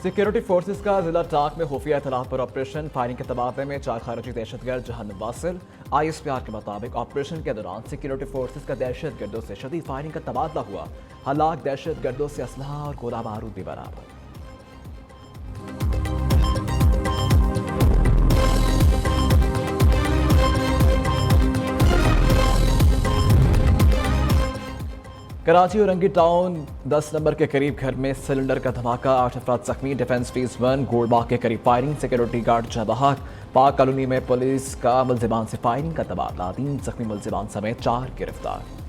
Security forces का जिला टाक में खुफिया इतलात पर ऑपरेशन फायरिंग के तबादले में 4 खारजी दहशतगर्द जहन्नुम वासिल। ISPR के मुताबिक ऑपरेशन के दौरान सिक्योरिटी फोर्सेस का दहशतगर्दों से शदीद फायरिंग का तबादला हुआ। हलाक दहशतगर्दों से असलहा और गोला बारूद भी बरामद। कराची औरंगी टाउन 10 नंबर के करीब घर में सिलेंडर का धमाका, 8 अफराद जख्मी। डिफेंस फेज 1 गोलबाग के करीब फायरिंग, सिक्योरिटी गार्ड जबहाक। पाक कॉलोनी में पुलिस का मुल्जिमान से फायरिंग का तबादला, 3 जख्मी मुल्जिमान समेत 4 गिरफ्तार।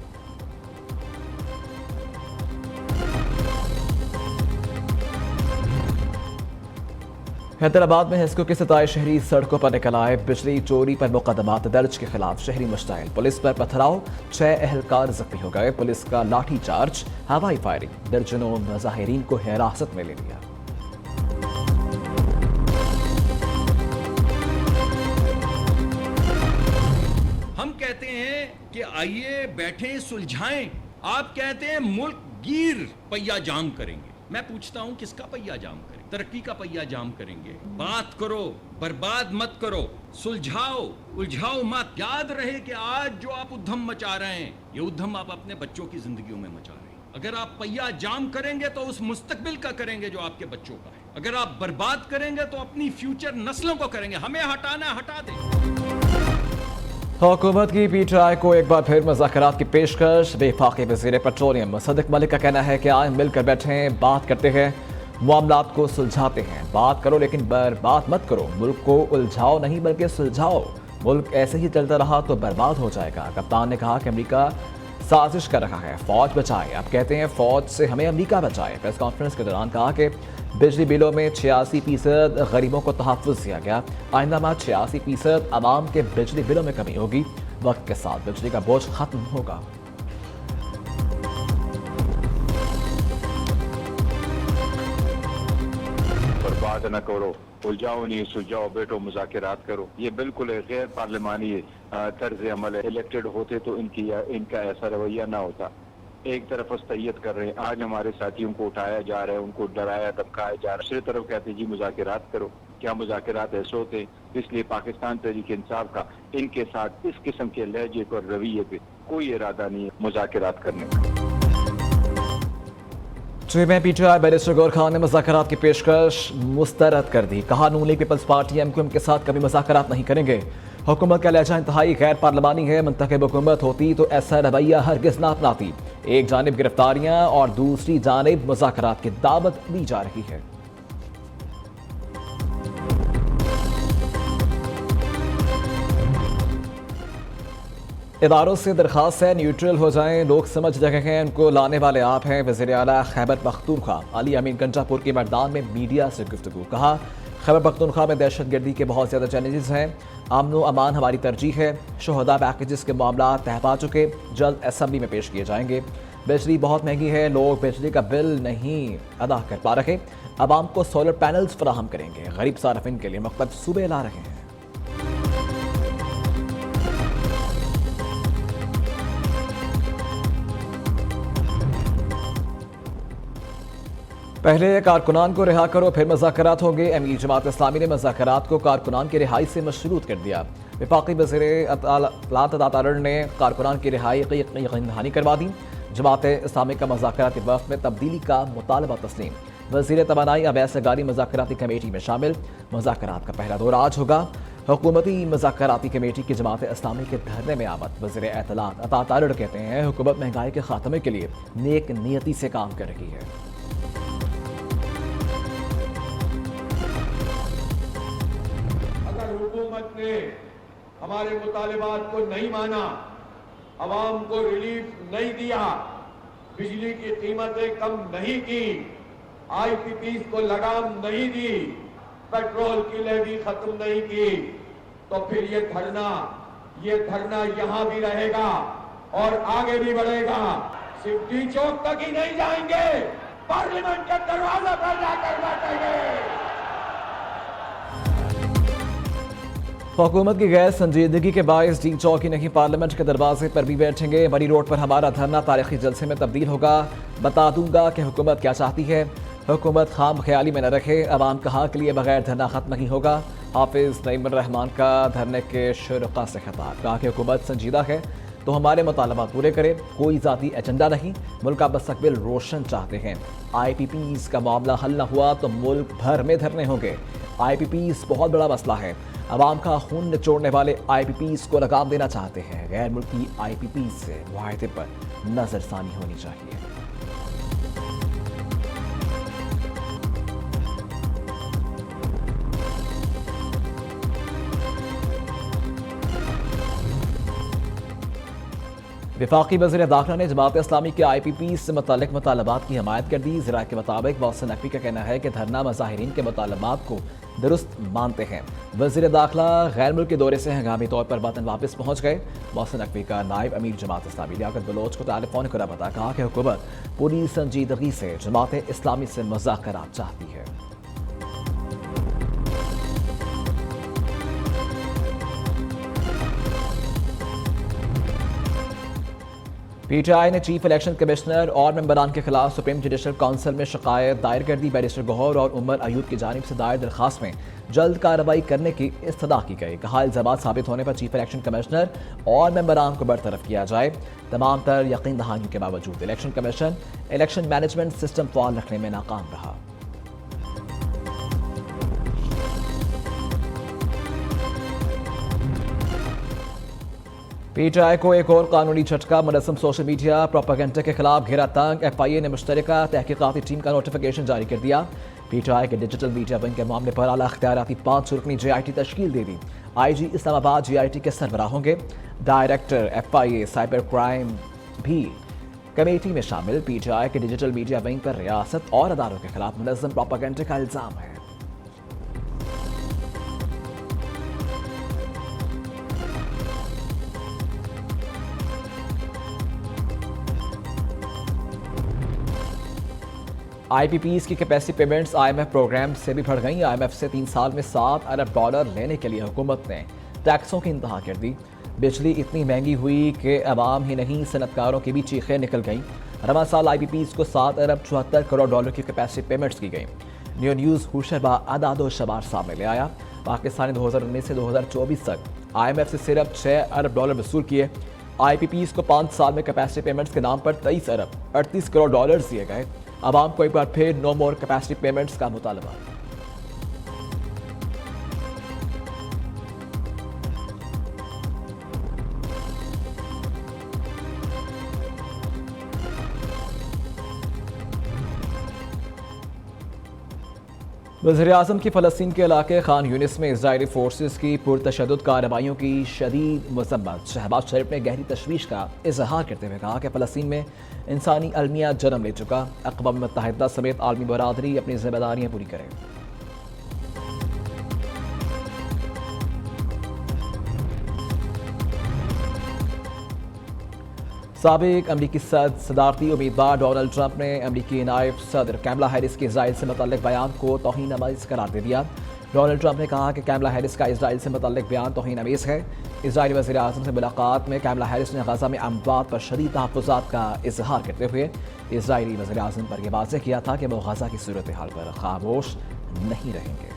हैदराबाद में हिस्कों के 27 शहरी सड़कों पर निकल आए। बिजली चोरी पर मुकदमात दर्ज के खिलाफ शहरी मुश्ताइल। पुलिस पर पथराव, 6 अहलकार जख्मी हो गए। पुलिस का लाठी चार्ज, हवाई फायरिंग, दर्जनों मुजाहिरीन को हिरासत में ले लिया। हम कहते हैं कि आइए बैठे सुलझाएं, आप कहते हैं मुल्क गिर पहिया जाम करेंगे। मैं पूछता हूं किसका पहिया जाम करें? तरक्की का पहिया जाम करेंगे। बात करो, बर्बाद मत करो, सुलझाओ, उलझाओ मत। याद रहे कि आज जो आप उद्यम मचा रहे हैं, ये उद्यम आप अपने बच्चों की जिंदगियों में मचा रहे हैं। अगर आप पहिया जाम करेंगे तो उस मुस्तकबिल का करेंगे जो आपके बच्चों का है। अगर आप बर्बाद करेंगे तो अपनी फ्यूचर नस्लों को करेंगे। हमें हटाना, हटा दें। हुकूमत की PTI को एक बार फिर मुज़ाकरात की पेशकश। वफाकी वज़ीर पेट्रोलियम मुसद्दिक मलिक का कहना है कि आए मिलकर बैठें, बात करते हैं, मामलात को सुलझाते हैं। बात करो लेकिन बर्बाद मत करो। मुल्क को उलझाओ नहीं बल्कि सुलझाओ। मुल्क ऐसे ही चलता रहा तो बर्बाद हो जाएगा। कप्तान ने कहा कि अमेरिका साजिश कर रहा है, फौज बचाए। अब कहते हैं फौज से हमें अमेरिका बचाए। प्रेस कॉन्फ्रेंस के दौरान कहा कि बिजली बिलों में 86% गरीबों को तहफ़्फ़ुज़ दिया गया। आइंदा माह 86% आवाम के बिजली बिलों में कमी होगी। वक्त के साथ बिजली का बोझ खत्म होगा। बर्बाद न करो, उलझाओ नहीं, सुलझाओ, बैठो, मुज़ाकरात करो। ये बिल्कुल गैर पार्लिमानी तर्ज अमल है। इलेक्टेड होते तो इनका ऐसा रवैया ना होता। एक तरफ अस्तैयत कर रहे हैं, आज हमारे साथियों को उठाया जा रहा है, उनको डराया धमकाया जा रहा है। दूसरी तरफ कहते हैं जी मुज़ाकरात करो। क्या मुज़ाकरात ऐसे होते? इसलिए पाकिस्तान तहरीक इंसाफ का इनके साथ इस किस्म के लहजे पर, रवैये पे कोई इरादा नहीं है मुज़ाकरात करने का। में PTI बैरिस्टर गौर खान ने मुज़ाकरात की पेशकश मुस्तरद कर दी। कहा नून लीग पीपल्स पार्टी MQM के साथ कभी मुज़ाकरात नहीं करेंगे। हुकूमत का लहजा इंतहाई गैर पार्लिमानी है। मुंतखब हुकूमत होती तो ऐसा रवैया हरगिज़ ना अपनाती। एक जानिब गिरफ्तारियां और दूसरी जानिब मुज़ाकरात की दावत दी जा रही है। इदारों से दरख्वास्त है न्यूट्रल हो जाएं, लोग समझ रहे हैं उनको लाने वाले आप हैं। वज़ीर आला खैबर पख्तूनख्वा अली अमीन गंजापुर के मैदान में मीडिया से गुफ्तगू। कहा खैबर पख्तूनख्वा में दहशतगर्दी के बहुत ज़्यादा चैलेंजेस हैं, अमन व अमान हमारी तरजीह है। शोहदा पैकेजेस के मामला तय पा चुके, जल्द असेंबली में पेश किए जाएंगे। बिजली बहुत महंगी है, लोग बिजली का बिल नहीं अदा कर पा रहे। अवाम को सोलर पैनल्स फराहम करेंगे। गरीब सार्फिन के लिए मुख्तलिफ सूबे ला रहे हैं। पहले कारकुनान को रिहा करो फिर मुज़ाकरात होंगे। अमीर जमात इस्लामी ने मुज़ाकरात को कारकुनान की रिहाई से मशरूत कर दिया। वफाकी वज़ीर अतातर ने कारकुनान की रिहाई की यकीन दहानी करवा दी। जमात इस्लामी का मुज़ाकराती वफ़द में तब्दीली का मुतालबा तस्लीम। वज़ीर तवानाई अवैस गारी मुज़ाकराती कमेटी में शामिल। मुज़ाकरात का पहला दौर आज होगा। हुकूमती मुज़ाकराती कमेटी की जमात इस्लामी के धरने में आमद। वज़ीर इत्तलात अतातर कहते हैं हुकूमत महंगाई के खात्मे के लिए नेक नियति से काम कर रही है। हुकूमत ने हमारे मुतालिबात को नहीं माना, अवाम को रिलीफ नहीं दिया, बिजली की कीमतें कम नहीं की, IPPs को लगाम नहीं दी, पेट्रोल की लेवी खत्म नहीं की, तो फिर ये धरना यहां भी रहेगा और आगे भी बढ़ेगा। सिर्फ डी चौक तक ही नहीं जाएंगे, पार्लियामेंट के दरवाजे पर जाकर बैठेंगे। हुकूमत की गैर संजीदगी के बायस डी चौक ही नहीं पार्लियामेंट के दरवाजे पर भी बैठेंगे। बड़ी रोड पर हमारा धरना तारीखी जलसे में तब्दील होगा। बता दूंगा कि हुकूमत क्या चाहती है। हुकूमत खाम ख्याली में न रखे, अवाम का हक लिए बगैर धरना खत्म नहीं होगा। हाफिज नईम रहमान का धरने के शुरुआ से खिताब, कहा कि हुकूमत संजीदा है तो हमारे मुतालबात पूरे करे, कोई ज़ाती एजेंडा नहीं, मुल्क का मुस्तकबिल रोशन चाहते हैं। IPPs का मामला हल न हुआ तो मुल्क भर में धरने होंगे। IPPs बहुत बड़ा मसला है, अवाम का खून निचोड़ने वाले IPPs को लगाम देना चाहते हैं। गैर मुल्की IPPs से मुआहदे पर नजरसानी होनी चाहिए। वफाकी वज़ीर दाखिला ने जमात इस्लामी के IPPs से मुतल्लिक मुतालबात की हमायत कर दी। ज़रा के मुताबिक मोहसिन नकवी का कहना है कि धरना मुज़ाहिरीन के मुतालबात को दुरुस्त मानते हैं। वज़ीर दाखिला गैर मुल्की दौरे से हंगामी तौर पर वतन वापस पहुँच गए। मोहसिन नकवी का नायब अमीर जमात इस्लामी लियाकत बलोच को टेलीफोन कर रबता, कहा कि हुकूमत पूरी संजीदगी से जमात इस्लामी से मुज़ाकरात चाहती है। PTI ने चीफ इलेक्शन कमिश्नर और मेंबरान के खिलाफ सुप्रीम जुडिशल काउंसिल में शिकायत दायर कर दी। बैरिस्टर गौहर और उमर अयूब की जानिब से दायर दरखास्त में जल्द कार्रवाई करने की इस्तदा की गई। कहा इल्जामात साबित होने पर चीफ इलेक्शन कमिश्नर और मेंबरान को बरतरफ किया जाए। तमाम तर यकीन दहानियों के बावजूद election commission election management system फाल रखने में नाकाम रहा। PTI को एक और कानूनी झटका, मुनज़्ज़म सोशल मीडिया प्रोपेगेंडा के खिलाफ घेरा तंग। FIA ने मुश्तरका तहकीकाती टीम का नोटिफिकेशन जारी कर दिया। PTI के डिजिटल मीडिया विंग के मामले पर आला अख्तियाराती 5 रुकनी JIT तश्कील दे दी। IG इस्लामाबाद JIT के सरबराह होंगे। डायरेक्टर FIA साइबर क्राइम भी कमेटी में शामिल। PTI के डिजिटल मीडिया विंग पर रियासत और अदारों के खिलाफ मुनज़्ज़म प्रोपेगेंडा का इल्ज़ाम है। IPPs की कैपेसिटी पेमेंट्स IMF प्रोग्राम से भी बढ़ गई। IMF से 3 साल में $7 अरब लेने के लिए हुकूमत ने टैक्सों की इंतहा कर दी। बिजली इतनी महंगी हुई कि अवाम ही नहीं सनतकारों की भी चीखें निकल गईं। रवा साल IPPs को $7 अरब 74 करोड़ की कैपेसिटी पेमेंट्स की गई। न्यूज़ हुशरबा अदादो शबार सामने ले आया। पाकिस्तान ने 2019 से 2024 तक IMF से सिर्फ $6 अरब वसूल किए। IPPs को 5 साल में कैपेसिटी पेमेंट्स के नाम पर $23 अरब 38 करोड़ दिए गए। अवाम को एक बार फिर नो मोर कैपेसिटी पेमेंट्स का मुतालबा। वज़ीर-ए-आज़म की फ़लस्तीन के इलाके खान यूनिस में इज़राइली फोर्सेस की पुरतशद्दुद कार्रवाइयों की शदीद मज़म्मत। शहबाज शरीफ ने गहरी तशवीश का इजहार करते हुए कहा कि फ़लस्तीन में इंसानी अलमिया जन्म ले चुका। अक़वाम मुत्तहिदा समेत आलमी बरादरी अपनी ज़िम्मेदारियाँ पूरी करे। साबिक अमरीकी सदारती उम्मीदवार डोनाल्ड ट्रंप ने अमरीकी नायब सदर कैमला हैरिस के इजराइल से मुतल्लिक बयान को तौहीन आमेज़ करार दे दिया। डोनाल्ड ट्रंप ने कहा कि कैमला हैरिस का इजराइल से मुतल्लिक बयान तौहीन आमेज़ है। इजरायली वज़ीर आज़म से मुलाकात में कैमला हैरिस ने गज़ा में अमवात पर शदीद तहफ़्फ़ुज़ात का इजहार करते हुए इजरायली वज़ीर आज़म पर यह वाज़ेह किया था कि वो गज़ा की सूरत हाल पर खामोश नहीं रहेंगे।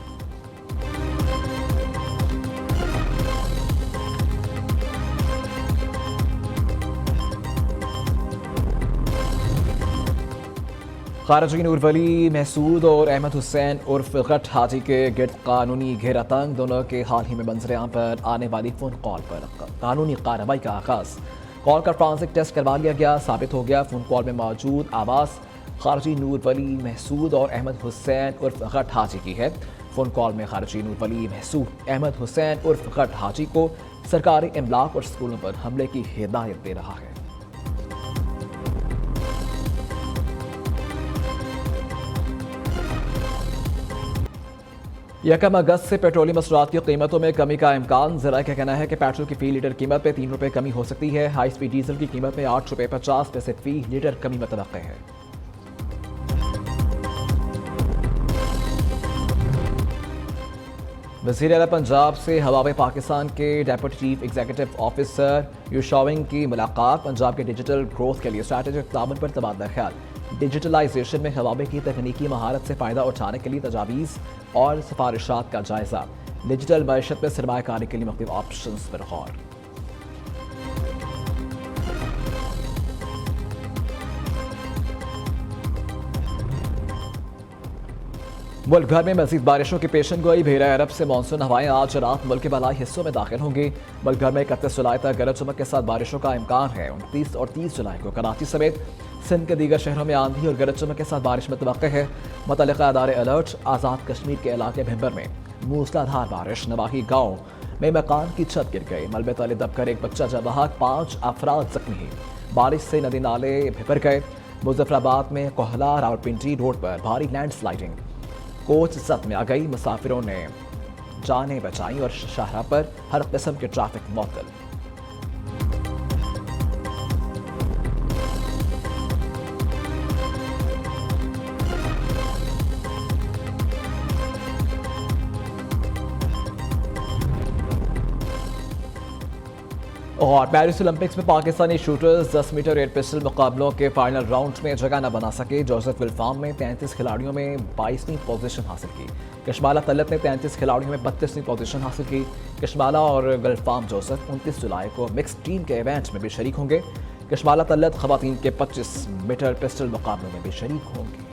खारजी नूर वली महसूद और अहमद हुसैन उर्फ गट हाजी के गिरद कानूनी घेरा तंग। दोनों के हाल ही में मंजर-ए-आम पर आने वाली फ़ोन कॉल पर कानूनी कार्रवाई का आगाज़। कॉल का फॉरेंसिक टेस्ट करवा लिया गया। साबित हो गया फ़ोन कॉल में मौजूद आवाज़ खारजी नूर वली महसूद और अहमद हुसैन उर्फ गट हाजी की है। फ़ोन कॉल में खारजी नूर वली महसूद अहमद हुसैन उर्फ गट हाजी को सरकारी इमलाक और स्कूलों पर हमले की हिदायत दे रहा है। यकम अगस्त से पेट्रोलियम मसरूआत की कीमतों में कमी का इम्कान। ज़रा का कहना है कि पेट्रोल की फ़ी लीटर कीमत में ₹3 कमी हो सकती है। हाई स्पीड डीजल की कीमत में ₹8.50 फ़ी लीटर कमी मुतवक्किल है। वज़ीर आला पंजाब से हवावे पाकिस्तान के डेप्यूटी चीफ एग्जीक्यूटिव ऑफिसर यूशाविंग की मुलाकात। पंजाब के डिजिटल ग्रोथ के लिए स्ट्रैटेजिक ताउन पर तबादला ख्याल। डिजिटलाइजेशन में हवाबे की तकनीकी महारत से फ़ायदा उठाने के लिए तजावीज़ और सिफारिशात का जायज़ा। डिजिटल मैशत में सरमायाकारी के लिए मुख्तलिफ ऑप्शन पर गौर। मुल्क भर में मजीद बारिशों की पेशन गोई। भेरा अरब से मानसून हवाएं आज रात मुल्क के बलाई हिस्सों में दाखिल होंगी। मुल्क भर में 31 जुलाई तक गरज चमक के साथ बारिशों का इम्कान है। 29 और 30 जुलाई को कराची समेत सिंध के दीगर शहरों में आंधी और गरज चमक के साथ बारिश मुतवक्किल है। मुतल्लिका अदारे अलर्ट। आज़ाद कश्मीर के इलाके भिंबर में मूसलाधार बारिश। नवाही गाँव में मकान की छत गिर गई। मलबे तले दबकर एक बच्चा जब बहा, 5 अफराद जख्मी। बारिश से नदी नाले भिपर गए। मुजफ्फराबाद में कोहला रावलपिंडी रोड पर भारी लैंडस्लाइडिंग। कोच जद में आ गई। मुसाफिरों ने जानें बचाई और शाहरा पर हर किस्म के ट्रैफिक मुअत्तल। और पेरिस ओलंपिक्स में Pakistani shooters 10 metre air pistol मुकाबलों के फाइनल राउंड में जगह न बना सके। जोसेफ विल्फाम ने 33 खिलाड़ियों में 22वीं पोजीशन हासिल की। कशमाला तलत ने 33 खिलाड़ियों में 32वीं पोजीशन हासिल की। कशमाला और गुलफाम जोसेफ 29 जुलाई को मिक्स टीम के इवेंट में भी शरीक होंगे। कशमाला तलत खवातीन के 25 मीटर पिस्टल मुकाबलों में भी शरीक होंगे।